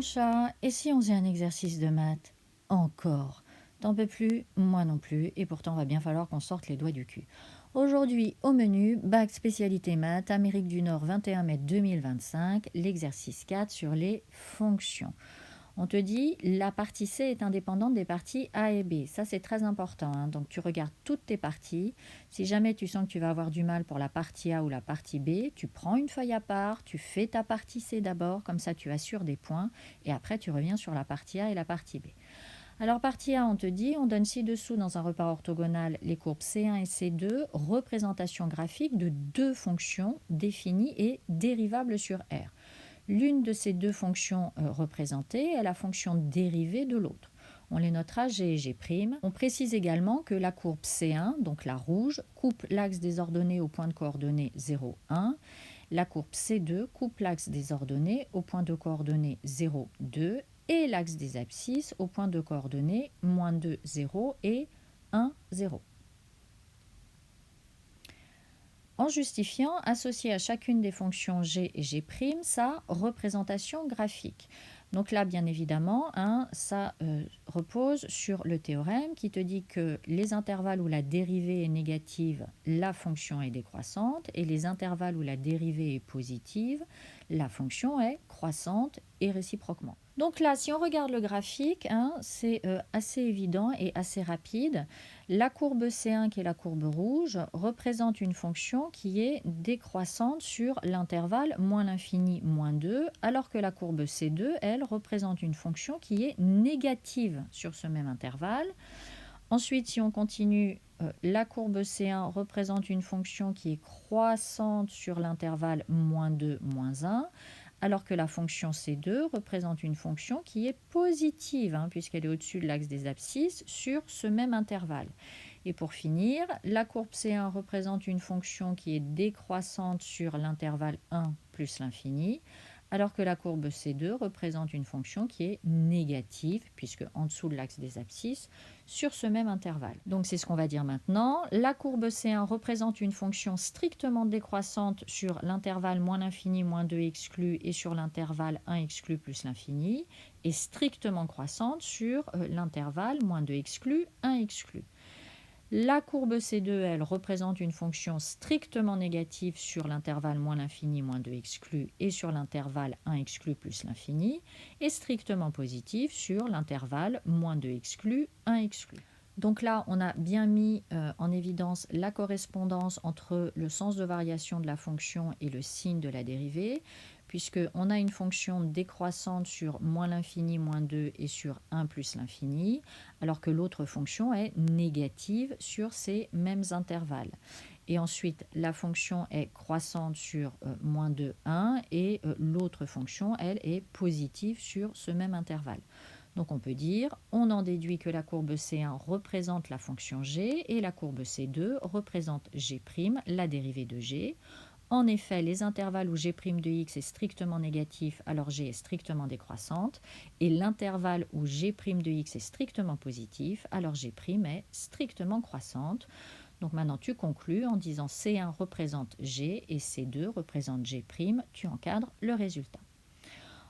chat, et si on faisait un exercice de maths? Encore. T'en peux plus? Moi non plus, et pourtant va bien falloir qu'on sorte les doigts du cul. Aujourd'hui, au menu, bac spécialité maths, Amérique du Nord 21 mai 2025, l'exercice 4 sur les fonctions. On te dit, la partie C est indépendante des parties A et B. Ça, c'est très important, hein. Donc, tu regardes toutes tes parties. Si jamais tu sens que tu vas avoir du mal pour la partie A ou la partie B, tu prends une feuille à part, tu fais ta partie C d'abord, comme ça tu assures des points, et après tu reviens sur la partie A et la partie B. Alors, partie A, on te dit, on donne ci-dessous dans un repart orthogonal les courbes C1 et C2, représentation graphique de deux fonctions définies et dérivables sur R. L'une de ces deux fonctions représentées est la fonction dérivée de l'autre. On les notera G et G'. On précise également que la courbe C1, donc la rouge, coupe l'axe des ordonnées au point de coordonnées 0, 1. La courbe C2 coupe l'axe des ordonnées au point de coordonnées 0, 2 et l'axe des abscisses au point de coordonnées -2, 0 et 1, 0. En justifiant, associer à chacune des fonctions g et g' sa représentation graphique. Donc là, bien évidemment, ça repose sur le théorème qui te dit que les intervalles où la dérivée est négative, la fonction est décroissante, et les intervalles où la dérivée est positive, la fonction est croissante et réciproquement. Donc là, si on regarde le graphique, c'est assez évident et assez rapide. La courbe C1, qui est la courbe rouge, représente une fonction qui est décroissante sur l'intervalle moins l'infini, moins 2, alors que la courbe C2, elle, représente une fonction qui est négative sur ce même intervalle. Ensuite, si on continue, la courbe C1 représente une fonction qui est croissante sur l'intervalle moins 2, moins 1, alors que la fonction C2 représente une fonction qui est positive, puisqu'elle est au-dessus de l'axe des abscisses sur ce même intervalle. Et pour finir, la courbe C1 représente une fonction qui est décroissante sur l'intervalle 1 plus l'infini, alors que la courbe C2 représente une fonction qui est négative, puisque en dessous de l'axe des abscisses, sur ce même intervalle. Donc c'est ce qu'on va dire maintenant. La courbe C1 représente une fonction strictement décroissante sur l'intervalle moins l'infini, moins 2 exclu, et sur l'intervalle 1 exclu plus l'infini, et strictement croissante sur l'intervalle moins 2 exclu, 1 exclu. La courbe C2, elle représente une fonction strictement négative sur l'intervalle moins l'infini, moins 2 exclu, et sur l'intervalle 1 exclu plus l'infini, et strictement positive sur l'intervalle moins 2 exclu, 1 exclu. Donc là, on a bien mis en évidence la correspondance entre le sens de variation de la fonction et le signe de la dérivée, puisqu'on a une fonction décroissante sur moins l'infini, moins 2 et sur 1 plus l'infini, alors que l'autre fonction est négative sur ces mêmes intervalles. Et ensuite, la fonction est croissante sur moins 2, 1, et l'autre fonction, elle, est positive sur ce même intervalle. Donc on peut dire, on en déduit que la courbe C1 représente la fonction g et la courbe C2 représente g', la dérivée de g. En effet, les intervalles où g' de x est strictement négatif, alors g est strictement décroissante, et l'intervalle où g' de x est strictement positif, alors g' est strictement croissante. Donc maintenant tu conclus en disant C1 représente g et C2 représente g', tu encadres le résultat.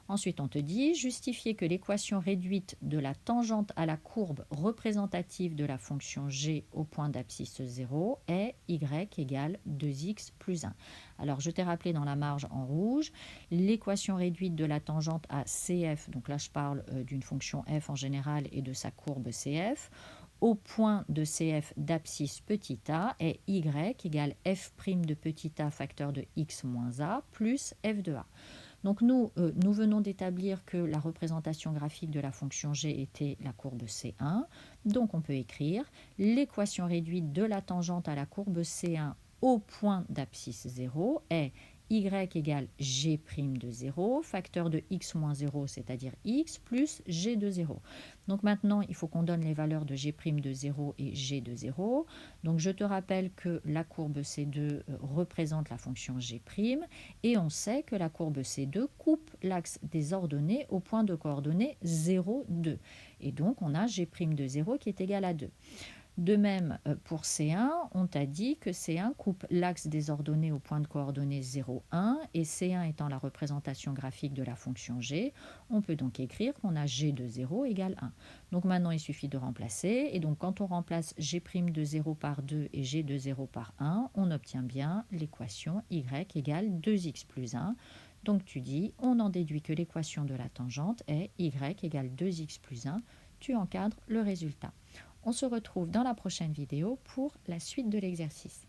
Ensuite, on te dit justifier que l'équation réduite de la tangente à la courbe représentative de la fonction g au point d'abscisse 0 est y égale 2x plus 1. Alors, je t'ai rappelé dans la marge en rouge, l'équation réduite de la tangente à CF, donc là je parle d'une fonction f en général et de sa courbe CF, au point de CF d'abscisse petit a est y égale f' de petit a facteur de x moins a plus f de a. Donc nous venons d'établir que la représentation graphique de la fonction g était la courbe C1. Donc on peut écrire l'équation réduite de la tangente à la courbe C1 au point d'abscisse 0 est y égale g' de 0, facteur de x moins 0, c'est-à-dire x, plus g de 0. Donc maintenant, il faut qu'on donne les valeurs de g' de 0 et g de 0. Donc je te rappelle que la courbe C2 représente la fonction g', et on sait que la courbe C2 coupe l'axe des ordonnées au point de coordonnées 0, 2. Et donc on a g' de 0 qui est égal à 2. De même, pour C1, on t'a dit que C1 coupe l'axe des ordonnées au point de coordonnées 0, 1, et C1 étant la représentation graphique de la fonction g, on peut donc écrire qu'on a g de 0 égale 1. Donc maintenant, il suffit de remplacer, et donc quand on remplace g' de 0 par 2 et g de 0 par 1, on obtient bien l'équation y égale 2x plus 1. Donc tu dis, on en déduit que l'équation de la tangente est y égale 2x plus 1. Tu encadres le résultat. On se retrouve dans la prochaine vidéo pour la suite de l'exercice.